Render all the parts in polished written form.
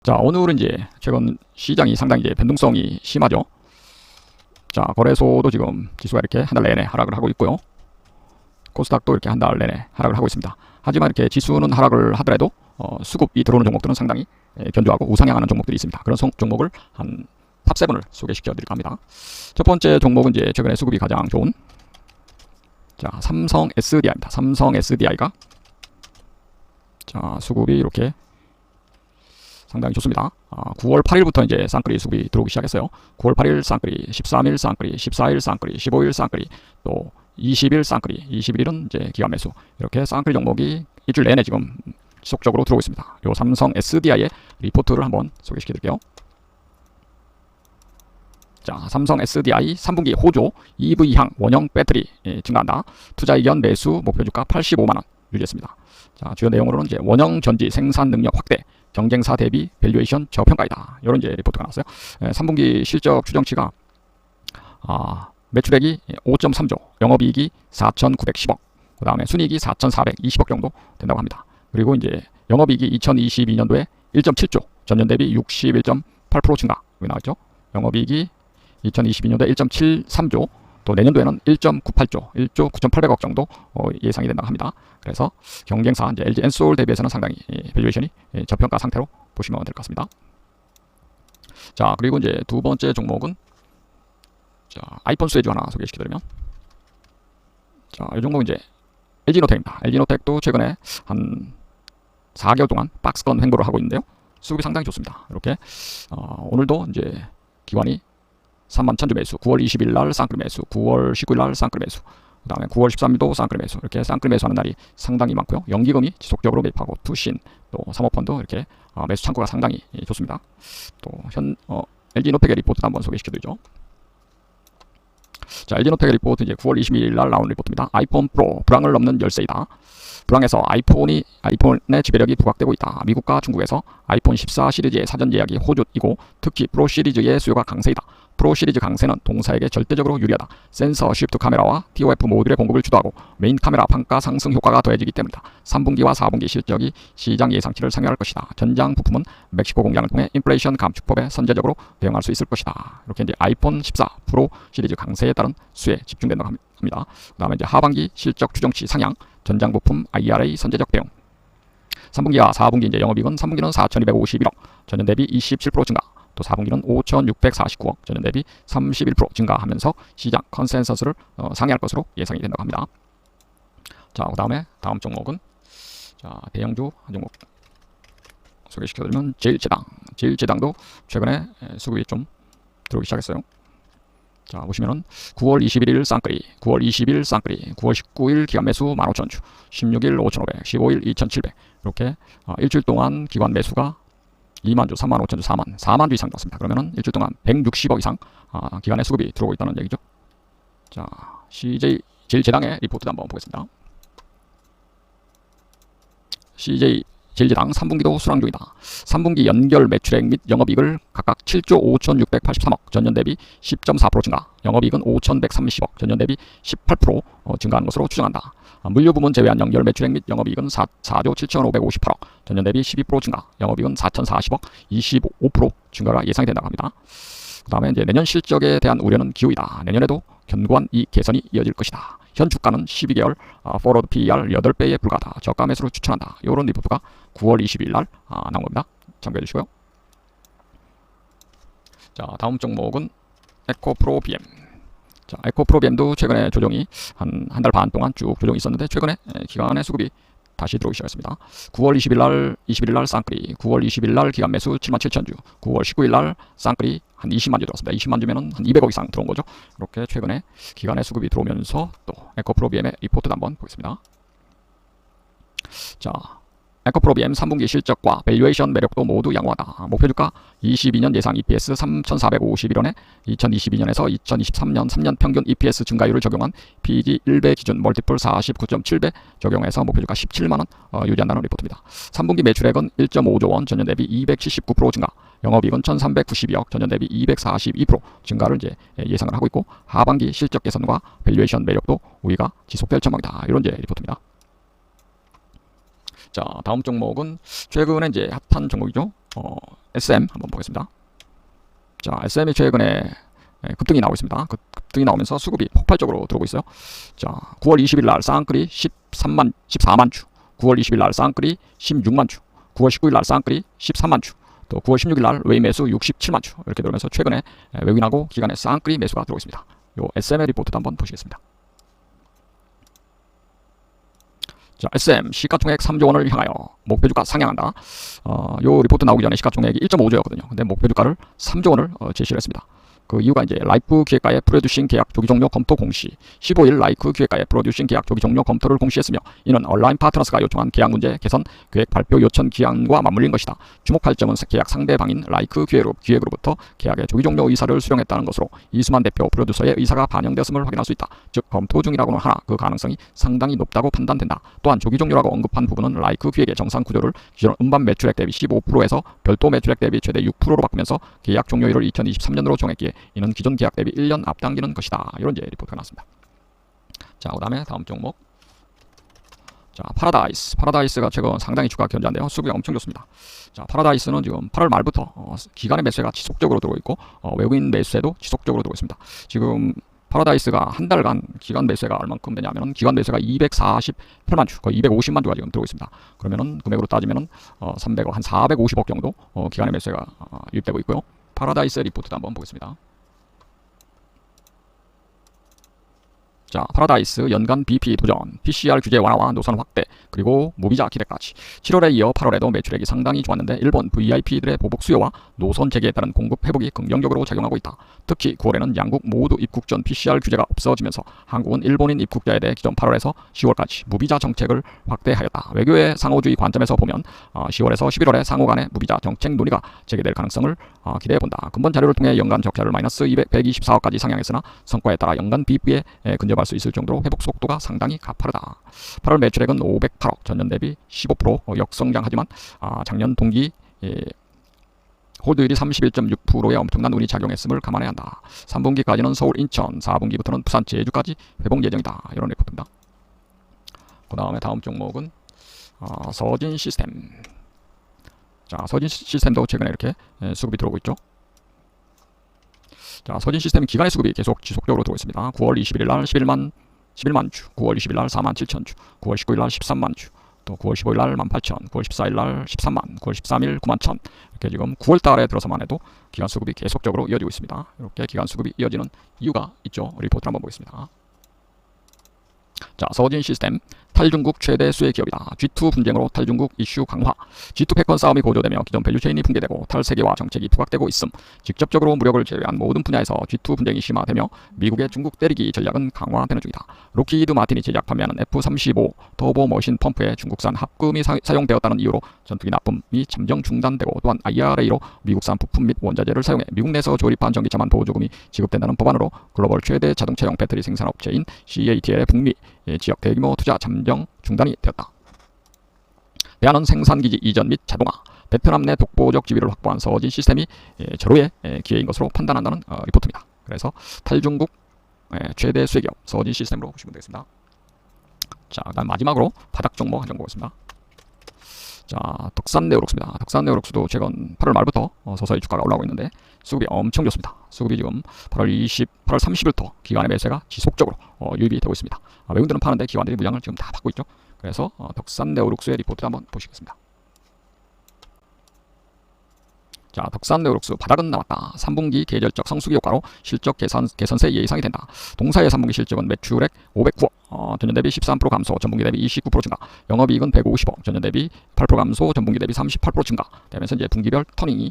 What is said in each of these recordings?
자, 오늘은 이제 최근 시장이 상당히 이제 변동성이 심하죠. 자, 거래소도 지금 지수가 이렇게 한 달 내내 하락을 하고 있고요. 코스닥도 이렇게 한 달 내내 하락을 하고 있습니다. 하지만 이렇게 지수는 하락을 하더라도 수급이 들어오는 종목들은 상당히 견조하고 우상향하는 종목들이 있습니다. 그런 종목을 한 탑7을 소개시켜 드릴까 합니다. 첫 번째 종목은 이제 최근에 수급이 가장 좋은 삼성 SDI입니다. 삼성 SDI가 수급이 이렇게 상당히 좋습니다. 9월 8일부터 이제 쌍끌이 수급이 들어오기 시작했어요. 9월 8일 쌍끌이, 13일 쌍끌이, 14일 쌍끌이, 15일 쌍끌이, 또 20일 쌍끌이, 21일은 이제 기관 매수. 이렇게 쌍끌이 종목이 일주일 내내 지금 지속적으로 들어오고 있습니다. 요 삼성 SDI의 리포트를 한번 소개시켜 드릴게요. 자, 삼성 SDI 3분기 호조 EV향 원형 배터리 증가한다. 투자 의견 매수 목표 주가 85만원 유지했습니다. 자, 주요 내용으로는 이제 원형 전지 생산 능력 확대, 경쟁사 대비 밸류에이션 저평가이다. 이런 이제 리포트가 나왔어요. 3분기 실적 추정치가 매출액이 5.3조, 영업이익이 4,910억, 그 다음에 순이익이 4,420억 정도 된다고 합니다. 그리고 이제 영업이익이 2022년도에 1.7조, 전년 대비 61.8% 증가. 여기 나왔죠. 영업이익이 2022년도에 1.73조, 또 내년도에는 1.98조, 1조 9,800억 정도 예상이 된다고 합니다. 그래서 경쟁사 이제 LG 엔솔 대비해서는 상당히 밸류에이션이 저평가 상태로 보시면 될 것 같습니다. 자, 그리고 이제 두 번째 종목은 아이폰 수혜주 하나 소개시켜드리면, 이 종목은 이제 LG노텍입니다. LG노텍도 최근에 한 4개월 동안 박스권 횡보를 하고 있는데요. 수급이 상당히 좋습니다. 이렇게 오늘도 이제 기관이 31,000주 매수, 9월 20일 날 쌍끌이 매수, 9월 19일 날 쌍끌이 매수, 그 다음에 9월 13일도 쌍끌이 매수, 이렇게 쌍끌이 매수하는 날이 상당히 많고요. 연기금이 지속적으로 매입하고 투신, 또 사모펀드 이렇게 매수 창구가 상당히 좋습니다. 또 LG노텍의 리포트도 한번 소개시켜드리죠. 자, LG노텍의 리포트 이제 9월 22일 날 나온 리포트입니다. 아이폰 프로 불황을 넘는 열세이다. 불황에서 아이폰의 지배력이 부각되고 있다. 미국과 중국에서 아이폰 14 시리즈의 사전 예약이 호조이고 특히 프로 시리즈의 수요가 강세이다. 프로 시리즈 강세는 동사에게 절대적으로 유리하다. 센서 쉬프트 카메라와 TOF 모듈의 공급을 주도하고 메인 카메라 판가 상승 효과가 더해지기 때문이다. 3분기와 4분기 실적이 시장 예상치를 상회할 것이다. 전장 부품은 멕시코 공장을 통해 인플레이션 감축법에 선제적으로 대응할 수 있을 것이다. 이렇게 이제 아이폰 14 프로 시리즈 강세에 따른 수혜에 집중된다고 합니다. 그다음에 이제 하반기 실적 추정치 상향, 전장 부품 IRA 선제적 대응. 3분기와 4분기 이제 영업이익은 3분기는 4,251억, 전년 대비 27% 증가. 또 4분기는 5,649억, 전년 대비 31% 증가하면서 시장 컨센서스를 상회할 것으로 예상이 된다고 합니다. 자, 그 다음에 다음 종목은 대형주 한 종목 소개시켜드리면 제일제당도 최근에 수급이 좀 들어오기 시작했어요. 자, 보시면은 9월 21일 쌍끌이, 9월 20일 쌍끌이, 9월 19일 기관 매수 15,000주, 16일 5,500, 15일 2,700 이렇게 일주일 동안 기관 매수가 2만주, 35,000주, 4만주 이상 났습니다. 그러면은 일주일 동안 160억 이상 기관의 수급이 들어오고 있다는 얘기죠. 자, 제일제당의 리포트도 한번 보겠습니다. 제일제당 3분기도 수랑 중이다. 3분기 연결 매출액 및 영업이익을 각각 7조 5,683억, 전년 대비 10.4% 증가, 영업이익은 5,130억, 전년 대비 18% 증가하는 것으로 추정한다. 물류 부문 제외한 연결 매출액 및 영업이익은 4조 7,558억, 전년 대비 12% 증가, 영업이익은 4,040억, 25% 증가가 예상이 된다고 합니다. 그 다음에 이제 내년 실적에 대한 우려는 기우이다. 내년에도 견고한 이익 개선이 이어질 것이다. 현 주가는 12개월 포워드 PER 8배에 불과하다. 저가 매수를 추천한다. 이런 리포트가 9월 20일 날 나온 겁니다. 참고해 주시고요. 자, 다음 종목은 에코프로 BM. 자, 에코프로 BM도 최근에 조정이 한 달 반 동안 쭉 조정이 있었는데 최근에 기관의 수급이 다시 들어오기 시작했습니다. 9월 21일 날 쌍끌이, 9월 20일 날 기관 매수 77,000주, 9월 19일 날 쌍끌이 한 20만 주 들어왔습니다. 20만 주면은 한 200억 이상 들어온 거죠. 이렇게 최근에 기관의 수급이 들어오면서 또 에코프로 BM의 리포트도 한번 보겠습니다. 자, 에코프로 BM 3분기 실적과 밸류에이션 매력도 모두 양호하다. 목표주가 22년 예상 EPS 3,451원에 2022년에서 2023년 3년 평균 EPS 증가율을 적용한 PEG 1배 기준 멀티플 49.7배 적용해서 목표주가 17만원 유지한다는 리포트입니다. 3분기 매출액은 1.5조 원, 전년 대비 279% 증가, 영업이익은 1,392억, 전년 대비 242% 증가를 이제 예상을 하고 있고, 하반기 실적 개선과 밸류에이션 매력도 우위가 지속될 전망이다. 이런 이제 리포트입니다. 자, 다음 종목은 최근에 이제 핫한 종목이죠. SM 한번 보겠습니다. 자, SM이 최근에 급등이 나오고 있습니다. 급등이 나오면서 수급이 폭발적으로 들어오고 있어요. 자, 9월 20일 날 쌍끌이 14만 주, 9월 20일 날 쌍끌이 16만 주, 9월 19일 날 쌍끌이 13만 주, 또 9월 16일 날 외인 매수 67만 주 이렇게 들어오면서 최근에 외국인하고 기관의 쌍끌이 매수가 들어오고 있습니다. 요 SM의 리포트도 한번 보시겠습니다. 자, SM 시가총액 3조 원을 향하여 목표주가 상향한다. 요 리포트 나오기 전에 시가총액이 1.5조였거든요. 근데 목표주가를 3조 원을 제시를 했습니다. 그 이유가 이제 라이프 기획가의 프로듀싱 계약 조기 종료 검토 공시, 15일 라이프 기획가의 프로듀싱 계약 조기 종료 검토를 공시했으며 이는 얼라인 파트너스가 요청한 계약 문제 개선 계획 발표 요청 기한과 맞물린 것이다. 주목할 점은 계약 상대방인 라이크 기획으로부터 계약의 조기 종료 의사를 수령했다는 것으로 이수만 대표 프로듀서의 의사가 반영되었음을 확인할 수 있다. 즉 검토 중이라고는 하나 그 가능성이 상당히 높다고 판단된다. 또한 조기 종료라고 언급한 부분은 라이크 기획의 정상 구조를 기존 음반 매출액 대비 15%에서 별도 매출액 대비 최대 6%로 바꾸면서 계약 종료일을 2023년으로 정했기에 이는 기존 계약 대비 1년 앞당기는 것이다. 이런 이제 리포트가 나왔습니다. 자, 그 다음에 다음 종목. 자, 파라다이스가 최근 상당히 주가 견조한데요. 수급이 엄청 좋습니다. 자, 파라다이스는 지금 8월 말부터 기관의 매수가 지속적으로 들어오고 있고 외국인 매수에도 지속적으로 들어오고 있습니다. 지금 파라다이스가 한 달간 기관 매수가 얼만큼 되냐면은 기관 매수가 248만 주, 거의 250만 주가 지금 들어오고 있습니다. 그러면은 금액으로 따지면은 300억, 한 450억 정도 기관의 매수가 유입되고 있고요. 파라다이스 리포트도 한번 보겠습니다. 자, 파라다이스 연간 BP 도전, PCR 규제 완화와 노선 확대, 그리고 무비자 기대까지. 7월에 이어 8월에도 매출액이 상당히 좋았는데 일본 VIP들의 보복 수요와 노선 재개에 따른 공급 회복이 긍정적으로 작용하고 있다. 특히 9월에는 양국 모두 입국 전 PCR 규제가 없어지면서 한국은 일본인 입국자에 대해 기존 8월에서 10월까지 무비자 정책을 확대하였다. 외교의 상호주의 관점에서 보면 10월에서 11월에 상호 간의 무비자 정책 논의가 재개될 가능성을 기대해본다. 근본 자료를 통해 연간 적자를 마이너스 124억까지 상향했으나 성과에 따라 연간 BP에 근접할 수 있을 정도로 회복 속도가 상당히 가파르다. 8월 매출액은 508억, 전년 대비 15% 역성장하지만 작년 동기 홀드율이 31.6%의 엄청난 운이 작용했음을 감안해야 한다. 3분기까지는 서울, 인천, 4분기부터는 부산, 제주까지 회복 예정이다. 이런 리포트입니다. 그 다음에 다음 종목은 서진 시스템. 자, 서진 시스템도 최근에 이렇게 수급이 들어오고 있죠. 자, 서진 시스템 기간의 수급이 계속 지속적으로 들어오고 있습니다. 9월 21일 날 11만 주, 9월 20일 날 4만 7천 주, 9월 19일 날 13만 주, 또 9월 15일 날 18,000, 9월 14일 날 13만, 9월 13일 9만 1천. 이렇게 지금 9월 달에 들어서만 해도 기간 수급이 계속적으로 이어지고 있습니다. 이렇게 기간 수급이 이어지는 이유가 있죠. 리포트를 한번 보겠습니다. 자, 서진 시스템 탈중국 최대 수혜 기업이다. G2 분쟁으로 탈중국 이슈 강화. G2 패권 싸움이 고조되며 기존 밸류체인이 붕괴되고 탈세계화 정책이 부각되고 있음. 직접적으로 무력을 제외한 모든 분야에서 G2 분쟁이 심화되며 미국의 중국 때리기 전략은 강화되는 중이다. 로키히드 마틴이 제작 판매하는 F-35 터보 머신 펌프에 중국산 합금이 사용되었다는 이유로 전투기 납품이 잠정 중단되고 또한 IRA로 미국산 부품 및 원자재를 사용해 미국 내에서 조립한 전기차만 보조금이 지급된다는 법안으로 글로벌 최대 자동차용 배터리 생산업체인 CATL의 북미 지역 대규모 투자 잠정 중단이 되었다. 대안은 생산기지 이전 및 자동화. 베트남 내 독보적 지위를 확보한 서진 시스템이 절호의 기회인 것으로 판단한다는 리포트입니다. 그래서 탈중국 최대 수혜기업 서진 시스템으로 보시면 되겠습니다. 자, 그다음 마지막으로 바닥 종목 한 종 보겠습니다. 자, 덕산네오룩스입니다. 덕산네오룩스도 최근 8월 말부터 서서히 주가가 올라오고 있는데 수급이 엄청 좋습니다. 수급이 지금 8월 30일부터 기관의 매수가 지속적으로 유입이 되고 있습니다. 외국인들은 파는데 기관들이 물량을 지금 다 받고 있죠. 그래서 덕산네오룩스의 리포트를 한번 보시겠습니다. 자, 덕산네오룩스 바닥은 나왔다. 3분기 계절적 성수기 효과로 실적 개선세 예상이 된다. 동사의 3분기 실적은 매출액 509억, 전년 대비 13% 감소, 전분기 대비 29% 증가, 영업이익은 150억, 전년 대비 8% 감소, 전분기 대비 38% 증가 되면서 이제 분기별 터닝이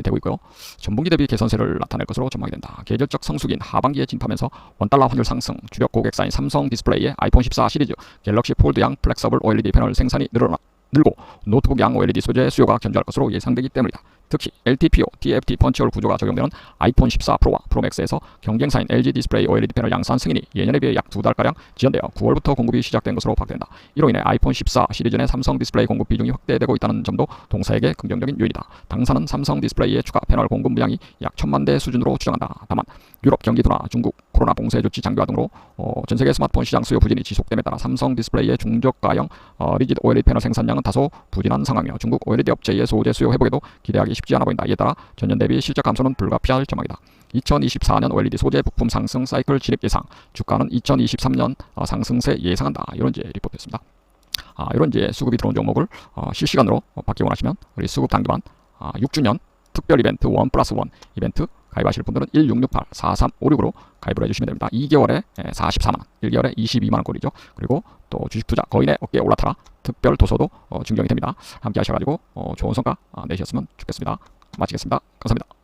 되고 있고요. 전분기 대비 개선세를 나타낼 것으로 전망이 된다. 계절적 성수기인 하반기에 진입하면서 원달러 환율 상승, 주력 고객사인 삼성 디스플레이의 아이폰 14 시리즈, 갤럭시 폴드양 플렉서블 OLED 패널 생산이 늘고 노트북 양 OLED 소재 수요가 견조할 것으로 예상되기 때문이다. 특히 LTPO, TFT 펀치홀 구조가 적용되는 아이폰 14 프로와 프로맥스에서 경쟁사인 LG 디스플레이 OLED 패널 양산 승인이 예년에 비해 약 2달가량 지연되어 9월부터 공급이 시작된 것으로 파악된다. 이로 인해 아이폰 14 시리즈 내 삼성 디스플레이 공급 비중이 확대되고 있다는 점도 동사에게 긍정적인 요인이다. 당사는 삼성 디스플레이의 추가 패널 공급 물량이 약 1,000만 대 수준으로 추정한다. 다만 유럽 경기 둔화, 중국 코로나 봉쇄 조치 장기화 등으로 전세계 스마트폰 시장 수요 부진이 지속됨에 따라 삼성 디스플레이의 중저가형 리지드 OLED 패널 생산량은 다소 부진한 상황이며 중국 OLED 업체의 소재 수요 회복에도 기대하기 쉽지 않아 보인다. 이에 따라 전년 대비 실적 감소는 불가피할 전망이다. 2024년 OLED 소재 부품 상승 사이클 진입 예상, 주가는 2023년 상승세 예상한다. 이런 이제 리포트였습니다. 이런 이제 수급이 들어온 종목을 실시간으로 받기 원하시면 우리 수급 단기반 6주년 특별 이벤트 1+1 이벤트 가입하실 분들은 1668-4356으로 가입을 해주시면 됩니다. 2개월에 44만원, 1개월에 22만원 꼴이죠. 그리고 또 주식 투자 거인의 어깨에 올라타라 특별 도서도 증정이 됩니다. 함께 하셔가지고 좋은 성과 내셨으면 좋겠습니다. 마치겠습니다. 감사합니다.